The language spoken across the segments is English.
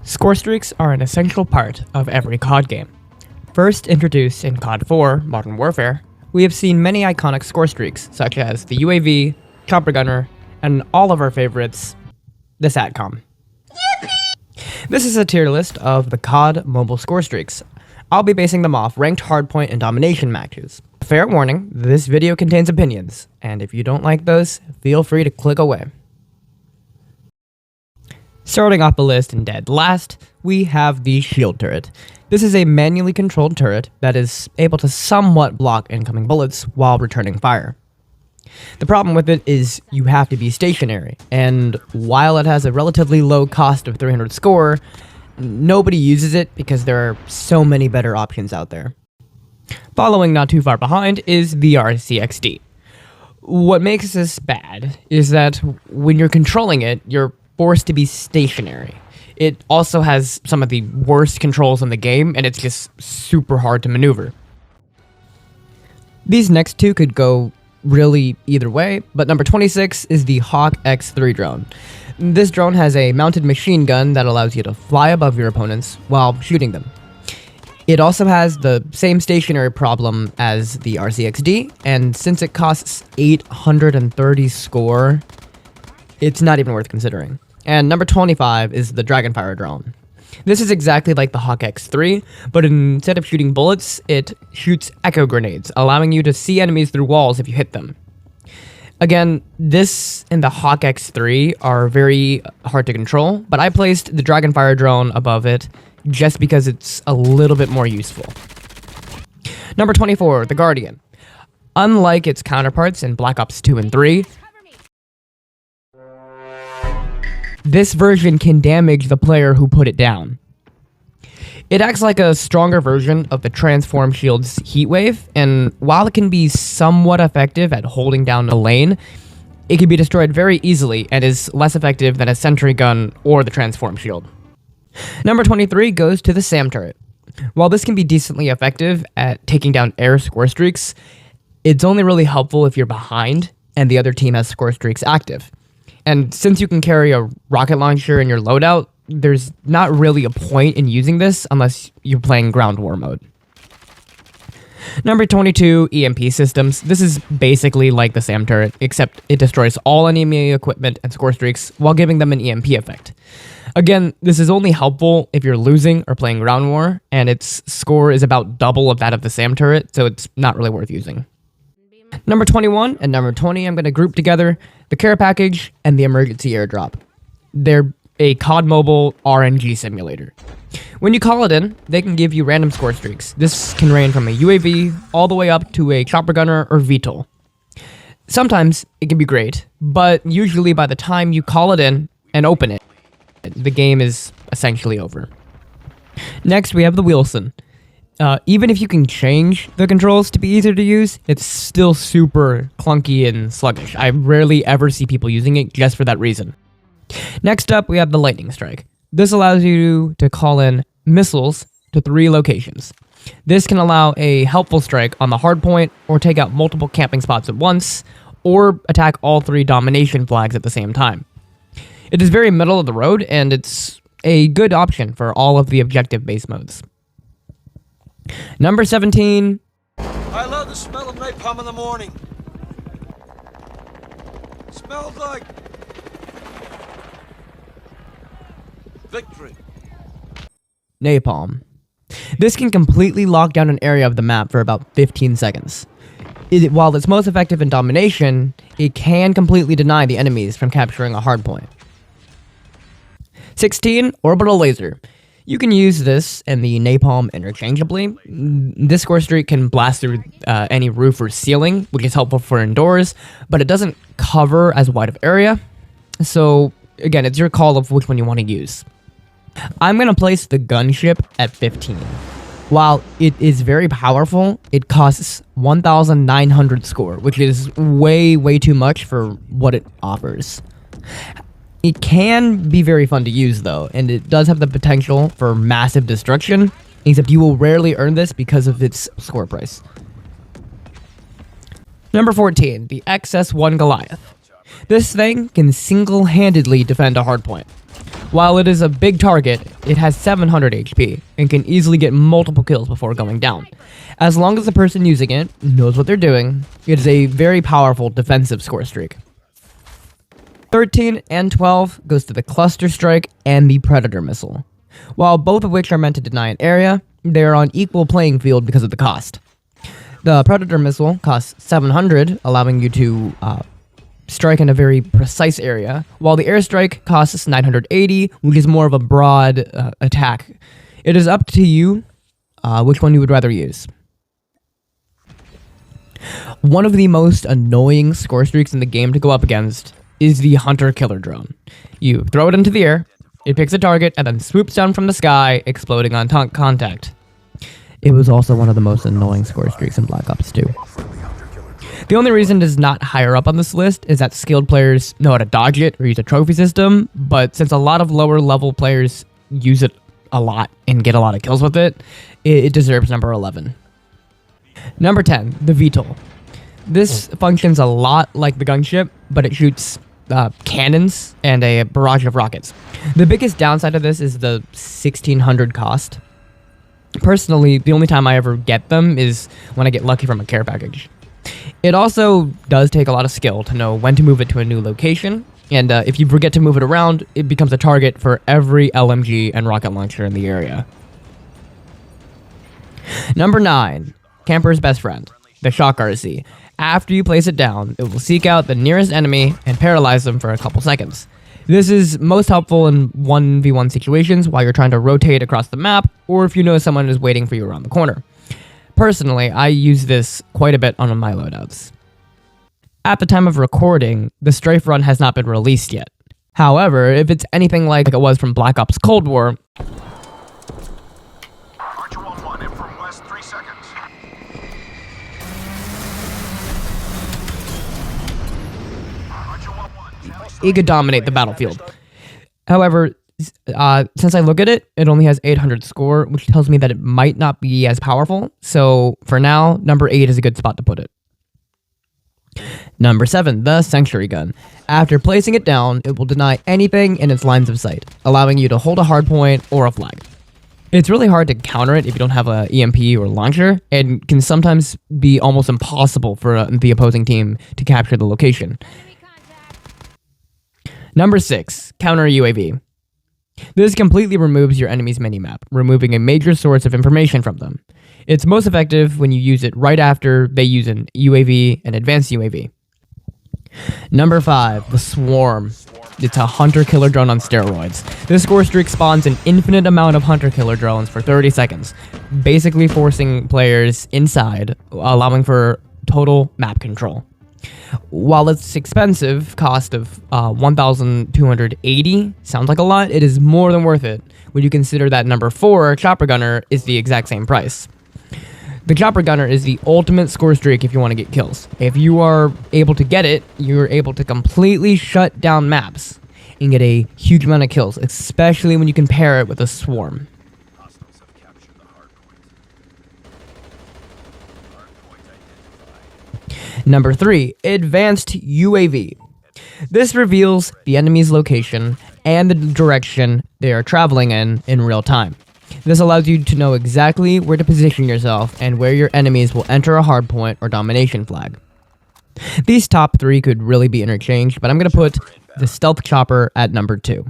Scorestreaks are an essential part of every COD game. First introduced in COD 4, Modern Warfare, we have seen many iconic scorestreaks, such as the UAV, Chopper Gunner, and all of our favorites, the SATCOM. This is a tier list of the COD mobile scorestreaks. I'll be basing them off ranked hardpoint and domination matches. Fair warning, this video contains opinions, and if you don't like those, feel free to click away. Starting off the list in dead last, we have the shield turret. This is a manually controlled turret that is able to somewhat block incoming bullets while returning fire. The problem with it is you have to be stationary, and while it has a relatively low cost of 300 score, nobody uses it because there are so many better options out there. Following not too far behind is the RCXD. What makes this bad is that when you're controlling it, you're forced to be stationary. It also has some of the worst controls in the game, and it's just super hard to maneuver. These next two could go really either way, but number 26 is the Hawk X3 drone. This drone has a mounted machine gun that allows you to fly above your opponents while shooting them. It also has the same stationary problem as the RCXD, and since it costs 830 score, it's not even worth considering. And number 25 is the Dragonfire drone. This is exactly like the Hawk X3, but instead of shooting bullets, it shoots echo grenades, allowing you to see enemies through walls if you hit them. Again, this and the Hawk X3 are very hard to control, but I placed the Dragonfire drone above it just because it's a little bit more useful. Number 24, the Guardian. Unlike its counterparts in Black Ops 2 and 3, this version can damage the player who put it down. It acts like a stronger version of the Transform Shield's Heatwave, and while it can be somewhat effective at holding down a lane, it can be destroyed very easily and is less effective than a Sentry Gun or the Transform Shield. Number 23 goes to the SAM turret. While this can be decently effective at taking down air score streaks, it's only really helpful if you're behind and the other team has score streaks active. And since you can carry a rocket launcher in your loadout, there's not really a point in using this unless you're playing ground war mode. Number 22, EMP Systems. This is basically like the SAM turret, except it destroys all enemy equipment and score streaks while giving them an EMP effect. Again, this is only helpful if you're losing or playing ground war, and its score is about double of that of the SAM turret, so it's not really worth using. Number 21 and number 20 I'm going to group together, the care package and the emergency airdrop. They're a COD mobile RNG simulator. When you call it in, they can give you random score streaks. This can range from a UAV all the way up to a chopper gunner or VTOL. Sometimes it can be great, but usually by the time you call it in and open it, the game is essentially over. Next, we have the Wilson. Even if you can change the controls to be easier to use, it's still super clunky and sluggish. I rarely ever see people using it just for that reason. Next up, we have the Lightning Strike. This allows you to call in missiles to 3 locations. This can allow a helpful strike on the hardpoint, or take out multiple camping spots at once, or attack all 3 domination flags at the same time. It is very middle of the road, and it's a good option for all of the objective base modes. Number 17. I love the smell of napalm in the morning. Smells like victory. Napalm. This can completely lock down an area of the map for about 15 seconds. While it's most effective in domination, it can completely deny the enemies from capturing a hardpoint. 16. Orbital Laser. You can use this and the napalm interchangeably. This score streak can blast through any roof or ceiling, which is helpful for indoors, but it doesn't cover as wide of area. So again, it's your call of which one you want to use. I'm going to place the gunship at 15. While it is very powerful, it costs 1,900 score, which is way too much for what it offers. It can be very fun to use though, and it does have the potential for massive destruction, except you will rarely earn this because of its score price. Number 14, the Xs1 Goliath. This thing can single-handedly defend a hardpoint. While it is a big target, it has 700 HP and can easily get multiple kills before going down. As long as the person using it knows what they're doing, it is a very powerful defensive score streak. 13 and 12 goes to the Cluster Strike and the Predator Missile. While both of which are meant to deny an area, they are on equal playing field because of the cost. The Predator Missile costs 700, allowing you to strike in a very precise area, while the Airstrike costs 980, which is more of a broad attack. It is up to you which one you would rather use. One of the most annoying score streaks in the game to go up against is the Hunter-Killer drone. You throw it into the air, it picks a target, and then swoops down from the sky, exploding on contact. It was also one of the most annoying score streaks in Black Ops 2. The only reason it is not higher up on this list is that skilled players know how to dodge it or use a trophy system, but since a lot of lower level players use it a lot and get a lot of kills with it, it deserves number 11. Number 10, the VTOL. This functions a lot like the gunship, but it shoots cannons and a barrage of rockets. The biggest downside of this is the 1600 cost. Personally, the only time I ever get them is when I get lucky from a care package. It also does take a lot of skill to know when to move it to a new location, and if you forget to move it around, it becomes a target for every LMG and rocket launcher in the area. Number 9, Camper's best friend, the Shock RC. After you place it down, it will seek out the nearest enemy and paralyze them for a couple seconds. This is most helpful in 1v1 situations while you're trying to rotate across the map, or if you know someone is waiting for you around the corner. Personally, I use this quite a bit on my loadouts. At the time of recording, the Strafe Run has not been released yet. However, if it's anything like it was from Black Ops Cold War, Archer-1-1 in from west, 3 seconds. it could dominate the battlefield. However, since I look at it, it only has 800 score, which tells me that it might not be as powerful. So for now, number 8 is a good spot to put it. Number 7, the Sanctuary Gun. After placing it down, it will deny anything in its lines of sight, allowing you to hold a hardpoint or a flag. It's really hard to counter it if you don't have a EMP or launcher, and can sometimes be almost impossible for the opposing team to capture the location. Number 6, Counter UAV. This completely removes your enemy's minimap, removing a major source of information from them. It's most effective when you use it right after they use an UAV, an advanced UAV. Number 5, the Swarm. It's a hunter-killer drone on steroids. This score streak spawns an infinite amount of hunter-killer drones for 30 seconds, basically forcing players inside, allowing for total map control. While its expensive cost of 1,280 sounds like a lot, it is more than worth it when you consider that number 4, Chopper Gunner, is the exact same price. The Chopper Gunner is the ultimate score streak if you want to get kills. If you are able to get it, you're able to completely shut down maps and get a huge amount of kills, especially when you compare it with a Swarm. Hostiles have captured the hard point. Number 3, Advanced UAV. This reveals the enemy's location and the direction they are traveling in real time. This allows you to know exactly where to position yourself and where your enemies will enter a hardpoint or domination flag. These top 3 could really be interchanged, but I'm going to put the Stealth Chopper at number 2.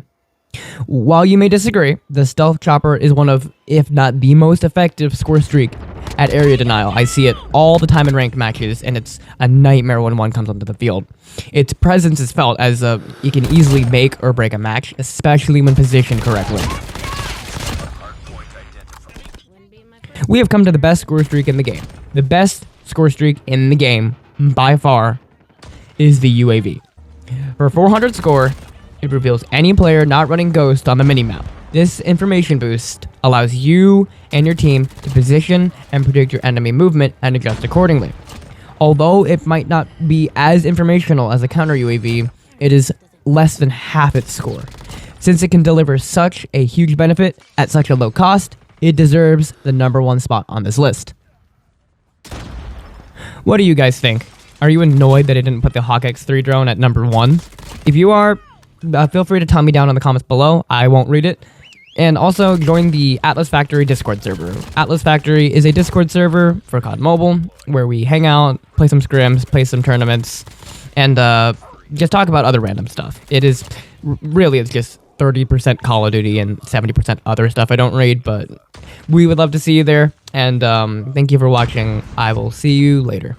While you may disagree, the Stealth Chopper is one of, if not the most effective score streak at area denial. I see it all the time in ranked matches, and it's a nightmare when one comes onto the field. Its presence is felt as it can easily make or break a match, especially when positioned correctly. We have come to the best score streak in the game. The best score streak in the game, by far, is the UAV. For 400 score, it reveals any player not running Ghost on the minimap. This information boost allows you and your team to position and predict your enemy movement and adjust accordingly. Although it might not be as informational as a counter UAV, it is less than half its score. Since it can deliver such a huge benefit at such a low cost, it deserves the number 1 spot on this list. What do you guys think? Are you annoyed that I didn't put the Hawk X3 drone at number 1? If you are, feel free to tell me down in the comments below. I won't read it. And also join the Atlas Factory Discord server. Atlas Factory is a Discord server for COD Mobile where we hang out, play some scrims, play some tournaments, and just talk about other random stuff. It is really, it's just 30% Call of Duty and 70% other stuff I don't read, but we would love to see you there. And thank you for watching. I will see you later.